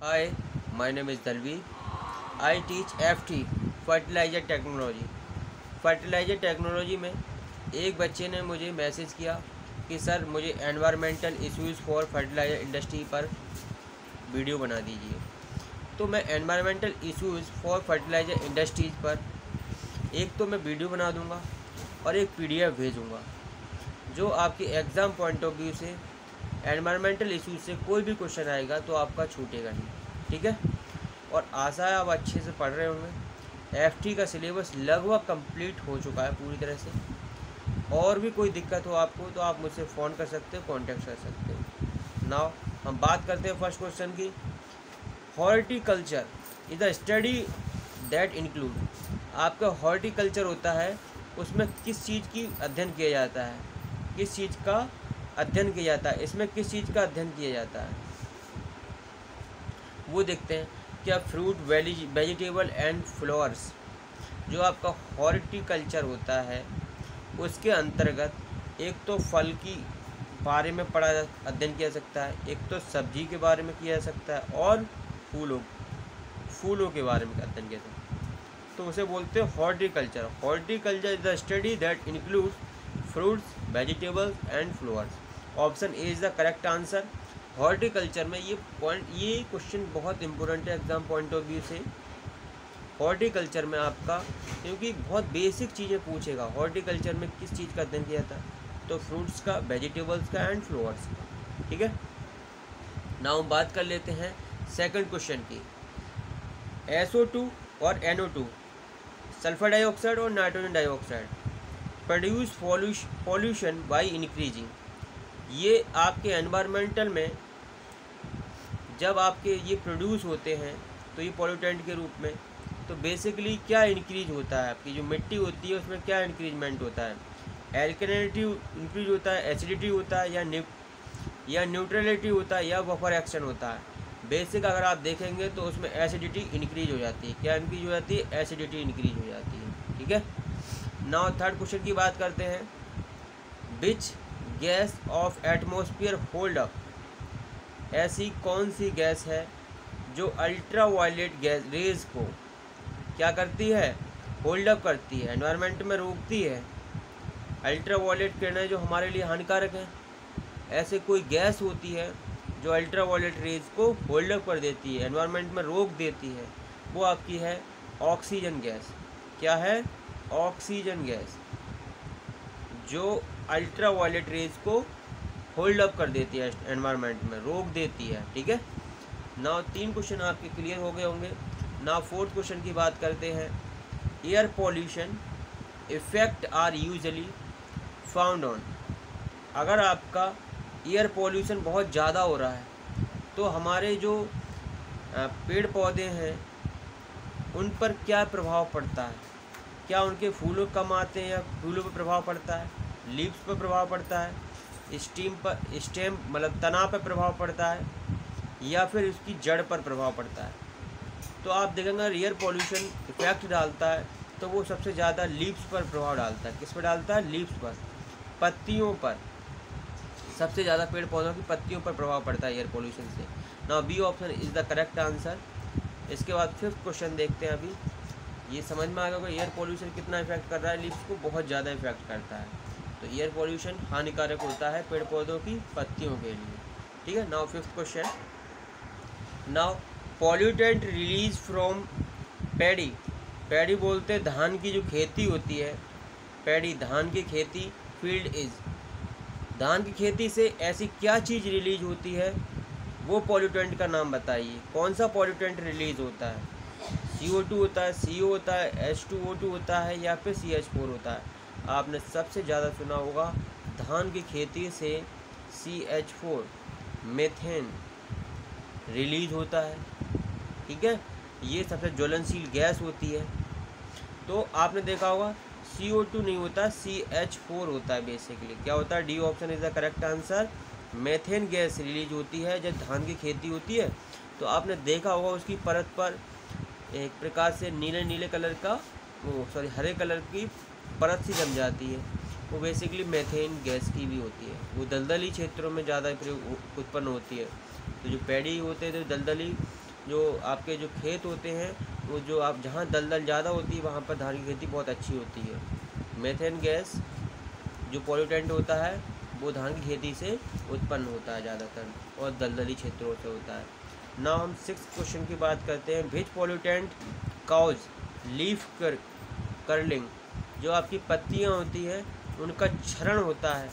Hi, my name is Dalvi. I teach FT fertiliser technology. Fertiliser technology में एक बच्चे ने मुझे मैसेज किया कि सर मुझे environmental issues for fertiliser industry पर वीडियो बना दीजिए। तो मैं environmental issues for fertiliser industries पर एक तो मैं वीडियो बना दूंगा और एक PDF भेजूंगा जो आपके एग्ज़ाम पॉइंट ऑफ व्यू से एनवायरमेंटल इश्यूज से कोई भी क्वेश्चन आएगा तो आपका छूटेगा नहीं। ठीक है, और आशा है आप अच्छे से पढ़ रहे होंगे। FT का सिलेबस लगभग कंप्लीट हो चुका है पूरी तरह से। और भी कोई दिक्कत हो आपको तो आप मुझसे फ़ोन कर सकते हो, कॉन्टेक्ट कर सकते हो। नाउ हम बात करते हैं फर्स्ट क्वेश्चन की। Horticulture is the study that include, आपका हॉर्टिकल्चर होता है उसमें किस चीज़ की अध्ययन किया जाता है, किस चीज़ का अध्ययन किया जाता है, इसमें किस चीज़ का अध्ययन किया जाता है वो देखते हैं। क्या फ्रूट वेजिटेबल एंड फ्लावर्स, जो आपका हॉर्टिकल्चर होता है उसके अंतर्गत एक तो फल की बारे में अध्ययन किया जा सकता है, एक तो सब्जी के बारे में किया जा सकता है और फूलों के बारे में अध्ययन किया जा सकता है। तो उसे बोलते हैं horticulture. Horticulture is the study that includes fruits vegetables and flowers. Option A is the correct answer. Horticulture में ये क्वेश्चन बहुत इंपॉर्टेंट है एग्जाम पॉइंट ऑफ व्यू से। हॉर्टिकल्चर में आपका क्योंकि बहुत बेसिक चीज़ें पूछेगा, हॉर्टिकल्चर में किस चीज़ का अध्ययन किया था, तो फ्रूट्स का, वेजिटेबल्स का एंड फ्लावर्स का। ठीक है, नाउ हम बात कर लेते हैं सेकंड क्वेश्चन की। SO2 और NO2 सल्फर डाइऑक्साइड और nitrogen dioxide produce pollution by increasing. ये आपके एनवायरमेंटल में जब आपके ये प्रोड्यूस होते हैं तो ये पॉल्यूटेंट के रूप में, तो बेसिकली क्या इंक्रीज होता है, आपकी जो मिट्टी होती है उसमें क्या इंक्रीजमेंट होता है, एल्कलिनिटी इंक्रीज होता है, एसिडिटी होता है या न्यूट्रलिटी होता है या बफर एक्शन होता है। बेसिक अगर आप देखेंगे तो उसमें एसिडिटी इंक्रीज हो जाती है। क्या इंक्रीज हो जाती है? एसिडिटी इंक्रीज हो जाती है। ठीक है, नाउ थर्ड क्वेश्चन की बात करते हैं। Which gas off atmosphere hold up, ऐसी कौन सी गैस है जो अल्ट्रा वायलेट गैस रेज को क्या करती है? होल्ड अप करती है, एनवायरनमेंट में रोकती है। अल्ट्रा वायलेट किरणें जो हमारे लिए हानिकारक हैं, ऐसे कोई गैस होती है जो अल्ट्रा वायलेट रेज को होल्ड अप कर देती है, एनवायरनमेंट में रोक देती है, वो आपकी है ऑक्सीजन गैस। क्या है? ऑक्सीजन गैस, जो अल्ट्रा वायलेट रेज को होल्ड अप कर देती है, एनवायरनमेंट में रोक देती है। ठीक है, नाउ 3 क्वेश्चन आपके क्लियर हो गए होंगे। नाउ फोर्थ क्वेश्चन की बात करते हैं। Air pollution effect are usually found on, अगर आपका एयर पॉल्यूशन बहुत ज़्यादा हो रहा है तो हमारे जो पेड़ पौधे हैं उन पर क्या प्रभाव पड़ता है? क्या उनके फूलों कम आते हैं या फूलों पर प्रभाव पड़ता है, लीव्स पर प्रभाव पड़ता है, स्टेम मतलब तना पर प्रभाव पड़ता है या फिर उसकी जड़ पर प्रभाव पड़ता है? तो आप देखेंगे एयर पॉल्यूशन इफेक्ट डालता है तो वो सबसे ज़्यादा लीव्स पर प्रभाव डालता है। किस पर डालता है? लीव्स पर, पत्तियों पर। सबसे ज़्यादा पेड़ पौधों की पत्तियों पर प्रभाव पड़ता है एयर पॉल्यूशन से। Now B option is the correct answer. इसके बाद फिफ्थ क्वेश्चन देखते हैं। अभी ये समझ में आ गया कि एयर पॉल्यूशन कितना इफेक्ट कर रहा है, लीव्स को बहुत ज़्यादा इफेक्ट करता है। तो एयर पॉल्यूशन हानिकारक होता है पेड़ पौधों की पत्तियों के लिए। ठीक है, now fifth question. Now pollutant release from paddy, paddy बोलते हैं धान की जो खेती होती है, पैडी धान की खेती, फील्ड इज, धान की खेती से ऐसी क्या चीज़ रिलीज होती है, वो पॉल्यूटेंट का नाम बताइए। कौन सा पॉल्यूटेंट रिलीज होता है? CO2 होता है, CO होता है, H2O2 होता है या फिर CH4 होता है? आपने सबसे ज़्यादा सुना होगा धान की खेती से CH4 मीथेन रिलीज होता है। ठीक है, ये सबसे ज्वलनशील गैस होती है। तो आपने देखा होगा CO2 नहीं होता, CH4 होता है बेसिकली। क्या होता है? D option is the correct answer. Methane gas release होती है जब धान की खेती होती है। तो आपने देखा होगा उसकी परत पर एक प्रकार से नीले नीले कलर का हरे कलर की परत सी जम जाती है, वो बेसिकली मेथेन गैस की भी होती है। वो दलदली क्षेत्रों में ज़्यादा प्रयोग उत्पन्न होती है। तो जो पैडी होते हैं तो दलदली जो आपके जो खेत होते हैं, वो जो आप जहाँ दलदल ज़्यादा होती है वहाँ पर धान की खेती बहुत अच्छी होती है। मीथेन गैस जो पॉल्यूटेंट होता है वो धान की खेती से उत्पन्न होता है ज़्यादातर और दलदली क्षेत्रों से होता है। नाउ हम 6th क्वेश्चन की बात करते हैं। विच पॉल्यूटेंट कॉज लीफ कर्लिंग, जो आपकी पत्तियाँ होती है उनका क्षरण होता है,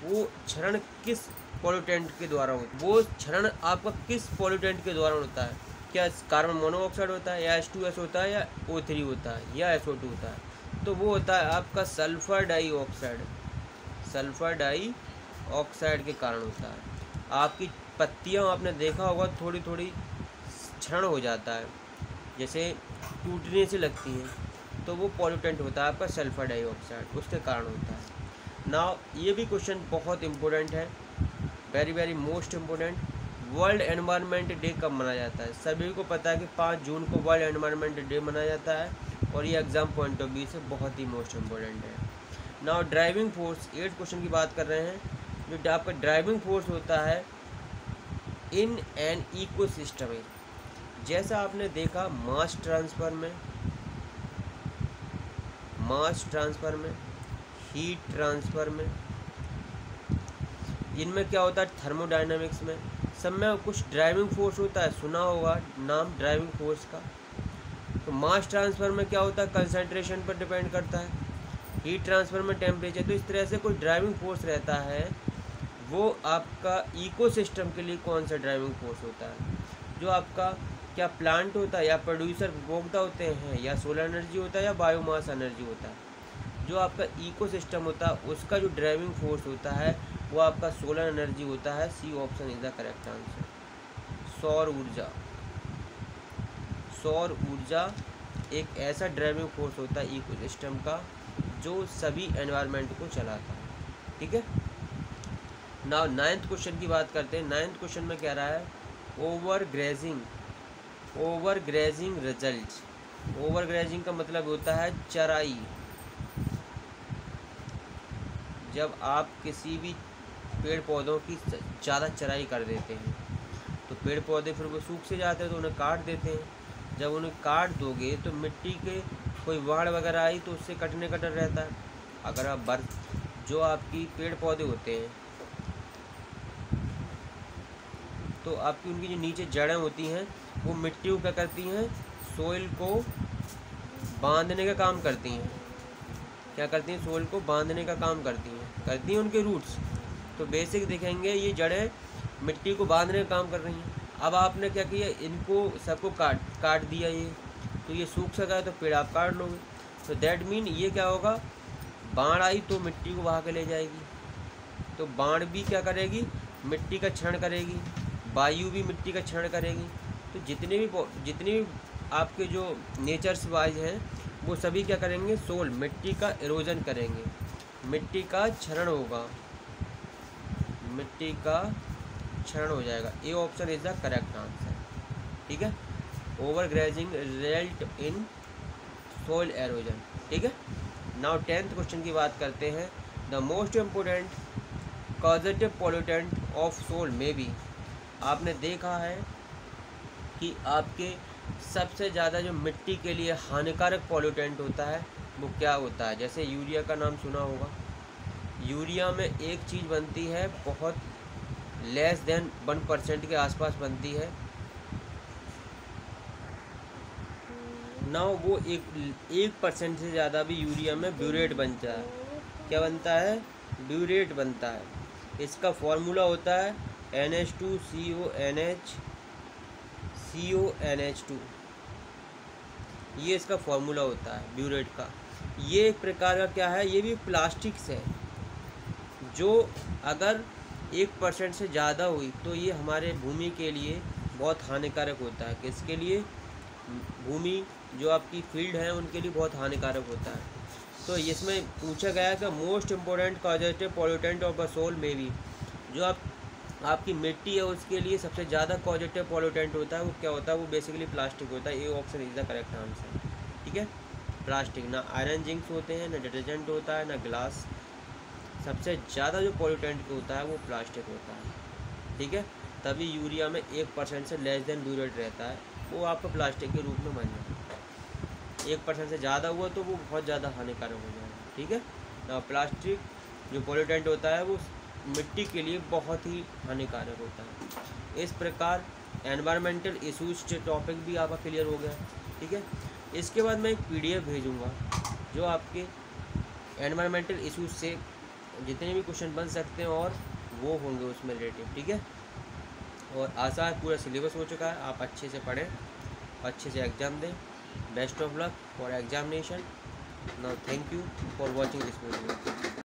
वो क्षरण किस पॉल्यूटेंट के द्वारा होता है? वो क्षरण आपका किस पॉल्यूटेंट के द्वारा होता है? क्या कार्बन मोनोऑक्साइड होता है, या H2S होता है, या O3 होता है, या SO2 होता है? तो वो होता है आपका सल्फर डाइऑक्साइड। सल्फर डाइऑक्साइड के कारण होता है। आपकी पत्तियाँ आपने देखा होगा थोड़ी थोड़ी क्षरण हो जाता है, जैसे टूटने से लगती हैं, तो वो पॉल्यूटेंट होता है आपका सल्फर डाइऑक्साइड, उसके कारण होता है। नाउ ये भी क्वेश्चन बहुत इम्पोर्टेंट है, very very most important. World environment day कब मनाया जाता है? सभी को पता है कि 5 जून को वर्ल्ड एनवायरनमेंट डे मनाया जाता है, और ये एग्जाम पॉइंट ऑफ व्यू से बहुत ही मोस्ट इम्पोर्टेंट है। Now driving force, 8th question की बात कर रहे हैं। जो आपका ड्राइविंग फोर्स होता है इन एन इकोसिस्टम, जैसा आपने देखा मास ट्रांसफ़र में, हीट ट्रांसफ़र में, इनमें क्या होता है थर्मोडायनामिक्स में, सब में कुछ ड्राइविंग फोर्स होता है। सुना होगा नाम ड्राइविंग फोर्स का। तो मास ट्रांसफ़र में क्या होता है कंसंट्रेशन पर डिपेंड करता है, हीट ट्रांसफ़र में टेम्परेचर। तो इस तरह से कोई ड्राइविंग फोर्स रहता है, वो आपका इकोसिस्टम के लिए कौन सा ड्राइविंग फोर्स होता है? जो आपका क्या प्लांट होता है, या प्रोड्यूसर उपभोक्ता होते हैं, या सोलर एनर्जी होता है, या बायोमास एनर्जी होता है? जो आपका इकोसिस्टम होता है उसका जो ड्राइविंग फोर्स होता है वो आपका सोलर एनर्जी होता है। C option is the correct answer. सौर ऊर्जा एक ऐसा ड्राइविंग फोर्स होता है इकोसिस्टम का जो सभी एनवायरनमेंट को चलाता है। ठीक है। नाउ 9th क्वेश्चन की बात करते हैं। 9th क्वेश्चन में कह रहा है ओवरग्रेजिंग रिजल्ट। ओवरग्रेजिंग का मतलब होता है चराई। जब आप किसी भी पेड़ पौधों की ज़्यादा चराई कर देते हैं तो पेड़ पौधे फिर वो सूख से जाते हैं, तो उन्हें काट देते हैं। जब उन्हें काट दोगे तो मिट्टी के कोई बाढ़ वगैरह आई तो उससे कटने का डर रहता है। अगर आप जो आपकी पेड़ पौधे होते हैं तो आपकी उनकी जो नीचे जड़ें होती हैं वो मिट्टी को क्या करती हैं, सोइल को बांधने का काम करती हैं। क्या करती हैं? सोइल को बांधने का काम करती हैं उनके रूट्स। तो बेसिक देखेंगे ये जड़ें मिट्टी को बांधने का काम कर रही हैं। अब आपने क्या किया, इनको सबको काट दिया, ये तो ये सूख सका है, तो पेड़ आप काट लोगे। तो दैट मीन ये क्या होगा, बाढ़ आई तो मिट्टी को बहा के ले जाएगी। तो बाढ़ भी क्या करेगी, मिट्टी का क्षरण करेगी, वायु भी मिट्टी का क्षरण करेगी। तो जितने भी आपके जो नेचर्स वाइज हैं वो सभी क्या करेंगे, सोल मिट्टी का इरोजन करेंगे, मिट्टी का क्षरण होगा, मिट्टी का क्षरण हो जाएगा। A option is the correct answer. ठीक है। Overgrazing result in soil halogen. ठीक है। नाउ 10th क्वेश्चन की बात करते हैं। The most important causative pollutant of soil में बी। आपने देखा है कि आपके सबसे ज़्यादा जो मिट्टी के लिए हानिकारक पॉल्यूटेंट होता है वो क्या होता है? जैसे यूरिया का नाम सुना होगा। यूरिया में एक चीज़ बनती है बहुत लेस देन 1% के आसपास बनती है। ना वो 1% से ज़्यादा भी यूरिया में ब्यूरेट बनता है। क्या बनता है? ब्यूरेट बनता है। इसका फॉर्मूला होता है NH2CONH2। ये इसका फॉर्मूला होता है ब्यूरेट का। ये एक प्रकार का क्या है, ये भी प्लास्टिक से है, जो अगर 1% से ज़्यादा हुई तो ये हमारे भूमि के लिए बहुत हानिकारक होता है। किसके लिए? भूमि जो आपकी फील्ड है उनके लिए बहुत हानिकारक होता है। तो इसमें पूछा गया है कि most important causative pollutant of the soil में भी, जो आपकी मिट्टी है उसके लिए सबसे ज़्यादा कॉजेटिव पॉल्यूटेंट होता है वो क्या होता है? वो बेसिकली प्लास्टिक होता है। A option is the correct answer. ठीक है। प्लास्टिक, ना आयरन जिंक्स होते हैं, ना डिटर्जेंट होता है, ना ग्लास। सबसे ज़्यादा जो पॉल्यूटेंट होता है वो प्लास्टिक होता है। ठीक है। तभी यूरिया में 1% से लेस देन ब्यूरेट रहता है, वो आपका प्लास्टिक के रूप में बन जाएगा। 1% से ज़्यादा हुआ तो वो बहुत ज़्यादा हानिकारक हो जाएगा। ठीक है ना। प्लास्टिक जो पॉल्यूटेंट होता है वो मिट्टी के लिए बहुत ही हानिकारक होता है। इस प्रकार एनवायरमेंटल इशूज़ के टॉपिक भी आपका क्लियर हो गया। ठीक है, इसके बाद मैं एक PDF भेजूँगा जो आपके एनवायरमेंटल इशूज़ से जितने भी क्वेश्चन बन सकते हैं और वो होंगे उसमें रिलेटेड। ठीक है, और आशा है पूरा सिलेबस हो चुका है, आप अच्छे से पढ़ें, अच्छे से एग्ज़ाम दें। Best of luck for examination. Now thank you for watching this video.